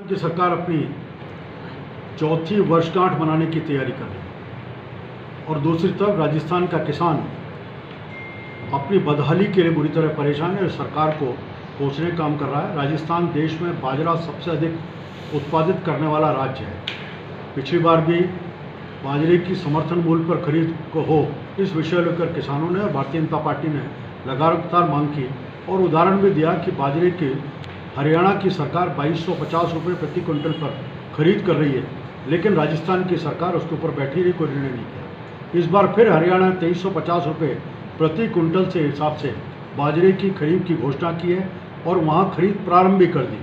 की सरकार अपनी चौथी वर्षगांठ मनाने की तैयारी कर रही है और दूसरी तरफ राजस्थान का किसान अपनी बदहाली के लिए बुरी तरह परेशान है और सरकार को कोसने का काम कर रहा है। राजस्थान देश में बाजरा सबसे अधिक उत्पादित करने वाला राज्य है। पिछली बार भी बाजरे की समर्थन मूल्य पर खरीद को हो, इस विषय लेकर किसानों ने और भारतीय जनता पार्टी ने लगातार मांग की और उदाहरण भी दिया कि बाजरे की हरियाणा की सरकार 2250 रुपये प्रति क्विंटल पर खरीद कर रही है, लेकिन राजस्थान की सरकार उसके ऊपर बैठी रही, कोई निर्णय नहीं किया। इस बार फिर हरियाणा 2350 रुपये प्रति क्विंटल से हिसाब से बाजरे की खरीद की घोषणा की है और वहाँ खरीद प्रारंभ भी कर दी,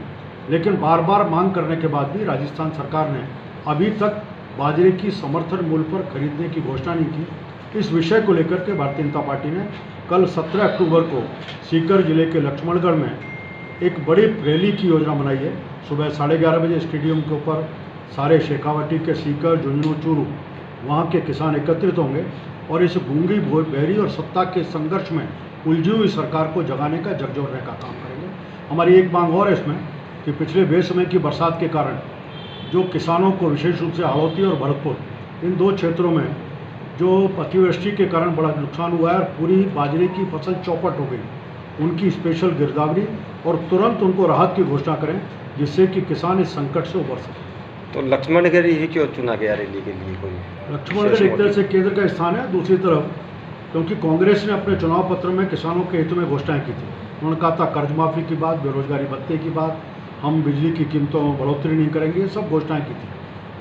लेकिन बार बार मांग करने के बाद भी राजस्थान सरकार ने अभी तक बाजरे की समर्थन मूल्य पर खरीदने की घोषणा नहीं की। इस विषय को लेकर के भारतीय जनता पार्टी ने कल 17 अक्टूबर को सीकर जिले के लक्ष्मणगढ़ में एक बड़ी रैली की योजना बनाई है। सुबह 11:30 बजे स्टेडियम के ऊपर सारे शेखावाटी के सीकर, झुंझुनू, चूरू वहाँ के किसान एकत्रित होंगे और इस गूंगी बहरी और सत्ता के संघर्ष में उलझी हुई सरकार को जगाने का, झकझोरने का काम करेंगे। हमारी एक मांग और है इसमें कि पिछले बेसमय की बरसात के कारण जो किसानों को विशेष रूप से हाड़ौती और भरतपुर इन दो क्षेत्रों में जो अतिवृष्टि के कारण बड़ा नुकसान हुआ है और पूरी बाजरे की फसल चौपट हो गई, उनकी स्पेशल गिरदावरी और तुरंत उनको राहत की घोषणा करें, जिससे कि किसान इस संकट से उबर सके। तो लक्ष्मणगढ़ ही क्यों चुना गया रैली के लिए? कोई लक्ष्मणगढ़ एक तरह से केंद्र का स्थान है, दूसरी तरफ क्योंकि कांग्रेस ने अपने चुनाव पत्र में किसानों के हित में घोषणाएं की थी। उन्होंने कहा था कर्ज माफ़ी की बात, बेरोजगारी भत्ते की बात, हम बिजली की कीमतों में बढ़ोतरी नहीं करेंगे, सब घोषणाएं की थी,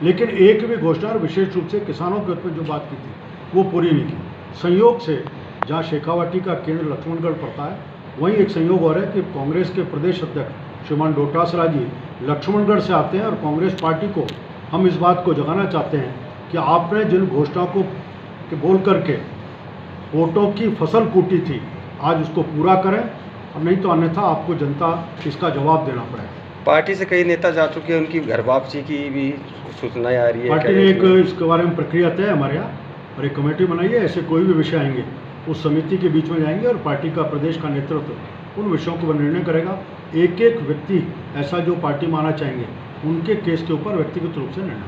लेकिन एक भी घोषणा और विशेष रूप से किसानों के हित में जो बात की थी वो पूरी नहीं की। संयोग से जहाँ शेखावाटी का केंद्र लक्ष्मणगढ़ पड़ता है, वहीं एक संयोग और है कि कांग्रेस के प्रदेश अध्यक्ष श्रीमान डोटासरा जी लक्ष्मणगढ़ से आते हैं और कांग्रेस पार्टी को हम इस बात को जगाना चाहते हैं कि आपने जिन घोषणाओं को बोल करके वोटों की फसल कूटी थी, आज उसको पूरा करें और नहीं तो अन्यथा आपको जनता इसका जवाब देना पड़ेगा। पार्टी से कई नेता जा चुके हैं, उनकी घर वापसी की भी सूचनाएं आ रही है। पार्टी ने एक इसके बारे में प्रक्रिया तय है हमारे यहाँ और एक कमेटी बनाई है। ऐसे कोई भी विषय आएंगे उस समिति के बीच में जाएंगे और पार्टी का प्रदेश का नेतृत्व उन विषयों को निर्णय करेगा। एक एक व्यक्ति ऐसा जो पार्टी माना चाहेंगे उनके केस के ऊपर व्यक्तिगत रूप से निर्णय।